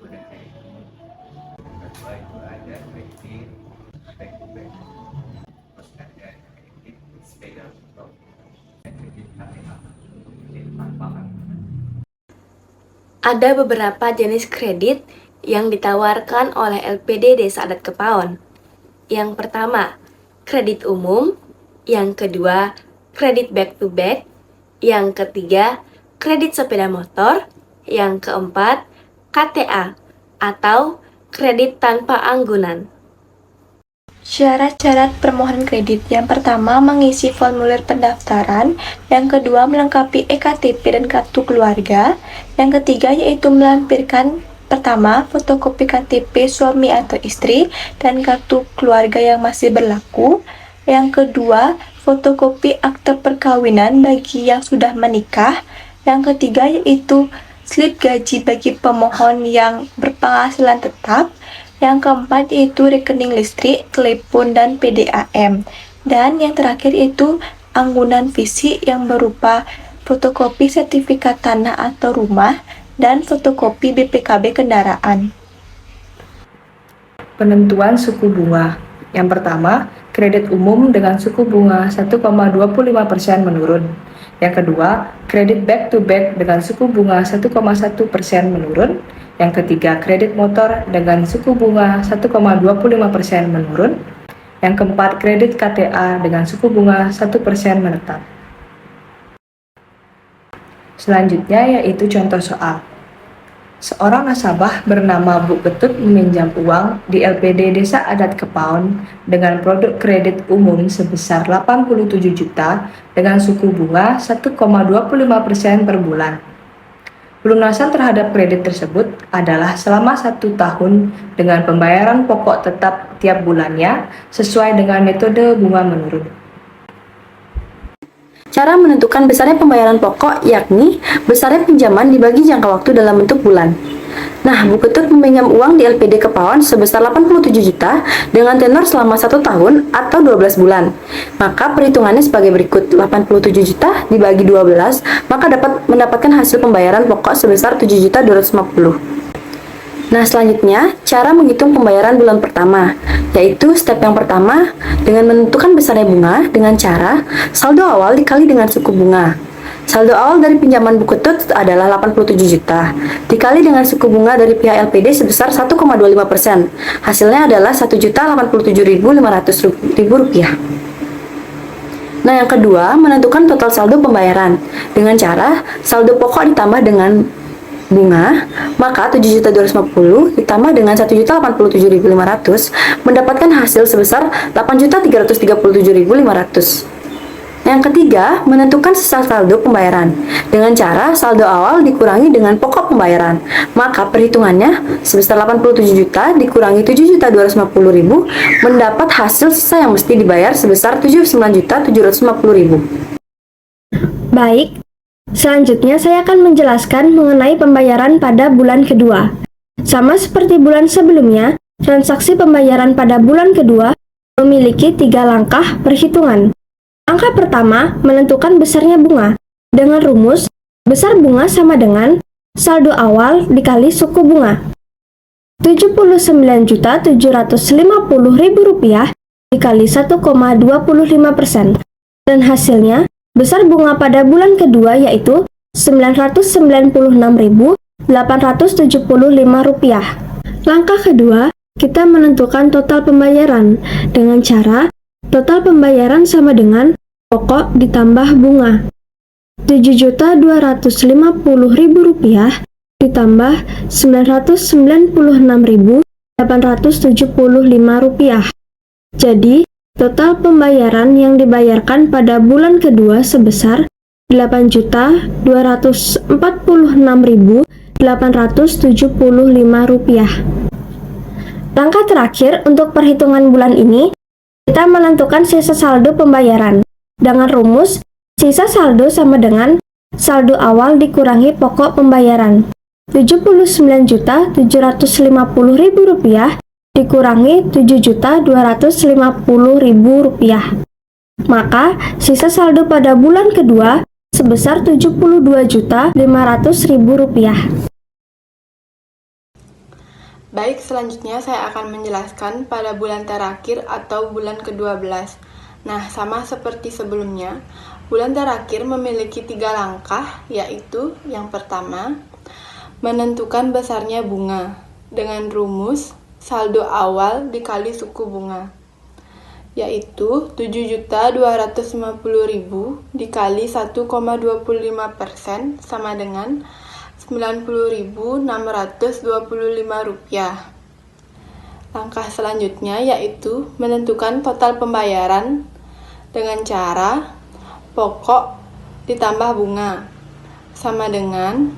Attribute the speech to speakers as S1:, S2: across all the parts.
S1: udah kayak gitu. Kedua itu ada kredit back to back, terus ada kredit sepeda motor, dan kredit KTA, kredit tanpa anggaran.
S2: Ada beberapa jenis kredit yang ditawarkan oleh LPD Desa Adat Kepaon. Yang pertama, kredit umum. Yang kedua, kredit back to back. Yang ketiga, kredit sepeda motor. Yang keempat, KTA atau kredit tanpa anggunan.
S3: Syarat-syarat permohonan kredit. Yang pertama, mengisi formulir pendaftaran. Yang kedua, melengkapi EKTP dan kartu keluarga. Yang ketiga, yaitu melampirkan pertama, fotokopi KTP suami atau istri dan kartu keluarga yang masih berlaku. Yang kedua, fotokopi akte perkawinan bagi yang sudah menikah. Yang ketiga, yaitu slip gaji bagi pemohon yang berpenghasilan tetap. Yang keempat yaitu rekening listrik, telepon, dan PDAM. Dan yang terakhir yaitu anggunan fisik yang berupa fotokopi sertifikat tanah atau rumah dan fotokopi BPKB kendaraan.
S4: Penentuan suku bunga. Yang pertama, kredit umum dengan suku bunga 1,25% menurun. Yang kedua, kredit back to back dengan suku bunga 1,1% menurun. Yang ketiga, kredit motor dengan suku bunga 1,25% menurun. Yang keempat, kredit KTA dengan suku bunga 1% menetap. Selanjutnya yaitu contoh soal. Seorang nasabah bernama Bu Ketut meminjam uang di LPD Desa Adat Kepaon dengan produk kredit umum sebesar 87 juta dengan suku bunga 1,25% per bulan. Pelunasan terhadap kredit tersebut adalah selama 1 tahun dengan pembayaran pokok tetap tiap bulannya sesuai dengan metode bunga menurun.
S2: Cara menentukan besarnya pembayaran pokok yakni besarnya pinjaman dibagi jangka waktu dalam bentuk bulan. Nah, Bu Ketut meminjam uang di LPD Kepaon sebesar 87 juta dengan tenor selama 1 tahun atau 12 bulan. Maka perhitungannya sebagai berikut: 87 juta dibagi 12, maka dapat mendapatkan hasil pembayaran pokok sebesar 7.250.000. Nah, selanjutnya, cara menghitung pembayaran bulan pertama, yaitu step yang pertama dengan menentukan besarnya bunga dengan cara saldo awal dikali dengan suku bunga. Saldo awal dari pinjaman Bu Ketut adalah 87 juta, dikali dengan suku bunga dari pihak LPD sebesar 1,25%. Hasilnya adalah Rp1.087.500. Nah, yang kedua, menentukan total saldo pembayaran dengan cara saldo pokok ditambah dengan bunga, maka 7.250 ditambah dengan 1.087.500 mendapatkan hasil sebesar 8.337.500. Yang ketiga, menentukan sisa saldo pembayaran dengan cara saldo awal dikurangi dengan pokok pembayaran, maka perhitungannya sebesar 87 juta dikurangi 7.250.000 mendapat hasil sisa yang mesti dibayar sebesar 79.750.000.
S3: Baik, selanjutnya saya akan menjelaskan mengenai pembayaran pada bulan kedua. Sama seperti bulan sebelumnya, transaksi pembayaran pada bulan kedua memiliki 3 langkah perhitungan. Langkah pertama, menentukan besarnya bunga. Dengan rumus, besar bunga sama dengan saldo awal dikali suku bunga. Rp79.750.000 dikali 1,25%. Dan hasilnya, besar bunga pada bulan kedua yaitu Rp996.875. Langkah kedua, kita menentukan total pembayaran dengan cara total pembayaran sama dengan pokok ditambah bunga. Rp7.250.000 ditambah Rp996.875. Jadi, total pembayaran yang dibayarkan pada bulan kedua sebesar Rp8.246.875. Langkah terakhir untuk perhitungan bulan ini, kita menentukan sisa saldo pembayaran. Dengan rumus, sisa saldo sama dengan saldo awal dikurangi pokok pembayaran. Rp79.750.000 dikurangi Rp7.250.000. Maka, sisa saldo pada bulan kedua sebesar Rp72.500.000.
S5: Baik, selanjutnya saya akan menjelaskan pada bulan terakhir atau bulan ke-12. Nah, sama seperti sebelumnya, bulan terakhir memiliki 3 langkah, yaitu yang pertama, menentukan besarnya bunga dengan rumus saldo awal dikali suku bunga, yaitu 7.250.000 dikali 1,25% sama dengan Rp90.625. Langkah selanjutnya yaitu menentukan total pembayaran dengan cara pokok ditambah bunga sama dengan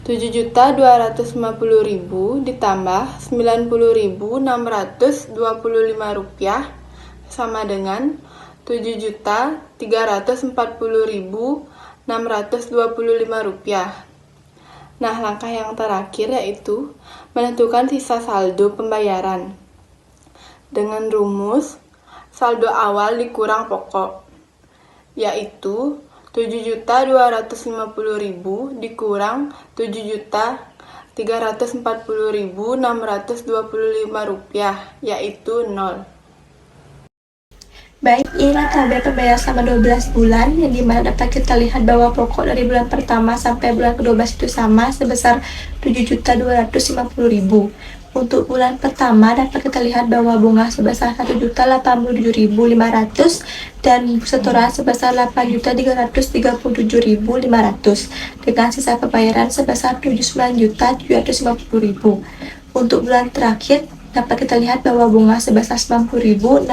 S5: 7.250.000 ditambah Rp90.625 sama dengan Rp7.340.625. Nah, langkah yang terakhir yaitu menentukan sisa saldo pembayaran dengan rumus saldo awal dikurang pokok, yaitu 7.250.000 dikurang 7.340.625 yaitu 0.
S3: Baik, inilah tabel pembayaran selama 12 bulan yang dimana dapat kita lihat bahwa pokok dari bulan pertama sampai bulan ke-12 itu sama sebesar Rp7.250.000. Untuk bulan pertama dapat kita lihat bahwa bunga sebesar Rp1.087.500 dan setoran sebesar Rp8.337.500 dengan sisa pembayaran sebesar Rp79.750.000. Untuk bulan terakhir dapat kita lihat bahwa bunga sebesar Rp90.625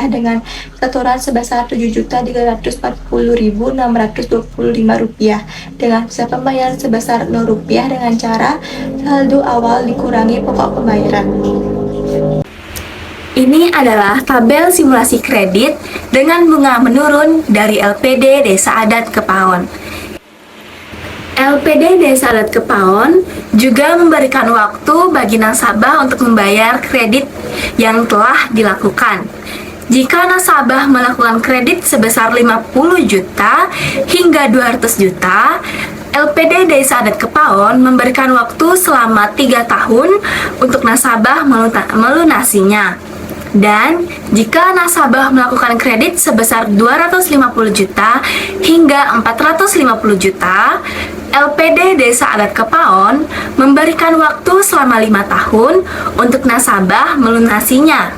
S3: dengan setoran sebesar Rp7.340.625 dengan sisa pembayaran sebesar Rp0 dengan cara saldo awal dikurangi pokok pembayaran.
S6: Ini adalah tabel simulasi kredit dengan bunga menurun dari LPD Desa Adat Kepaon. LPD Desa Adat Kepaon juga memberikan waktu bagi nasabah untuk membayar kredit yang telah dilakukan. Jika nasabah melakukan kredit sebesar 50 juta hingga 200 juta, LPD Desa Adat Kepaon memberikan waktu selama 3 tahun untuk nasabah melunasinya. Dan jika nasabah melakukan kredit sebesar 250 juta hingga 450 juta, LPD Desa Adat Kepaon memberikan waktu selama 5 tahun untuk nasabah melunasinya.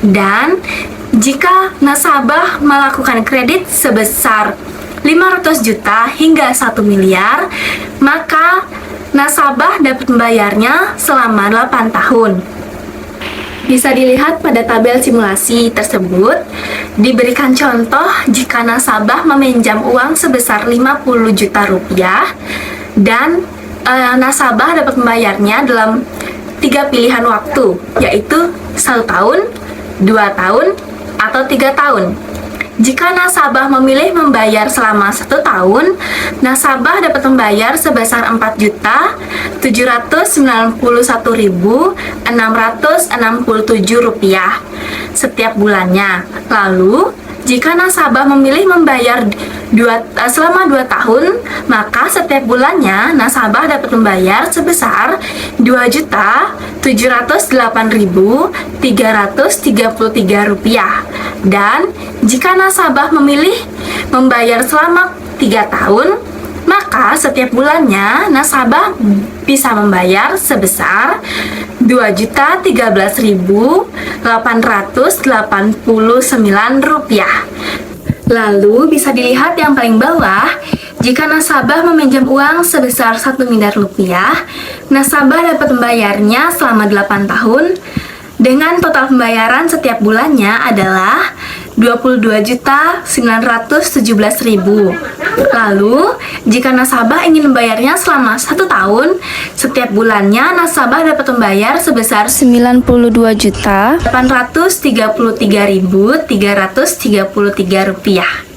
S6: Dan jika nasabah melakukan kredit sebesar 500 juta hingga 1 miliar, maka nasabah dapat membayarnya selama 8 tahun. Bisa dilihat pada tabel simulasi tersebut, diberikan contoh jika nasabah meminjam uang sebesar 50 juta rupiah dan nasabah dapat membayarnya dalam 3 pilihan waktu, yaitu 1 tahun, 2 tahun, atau 3 tahun. Jika nasabah memilih membayar selama 1 tahun, nasabah dapat membayar sebesar Rp4.791.667 setiap bulannya. Lalu, jika nasabah memilih membayar selama 2 tahun, maka setiap bulannya nasabah dapat membayar sebesar Rp2.008.333. Dan jika nasabah memilih membayar selama 3 tahun, maka setiap bulannya nasabah bisa membayar sebesar Rp2.013.889. Lalu bisa dilihat yang paling bawah, jika nasabah meminjam uang sebesar 1 miliar rupiah, nasabah dapat membayarnya selama 8 tahun dengan total pembayaran setiap bulannya adalah Rp22.917.000. Lalu, jika nasabah ingin membayarnya selama 1 tahun, setiap bulannya nasabah dapat membayar sebesar Rp92.833.333.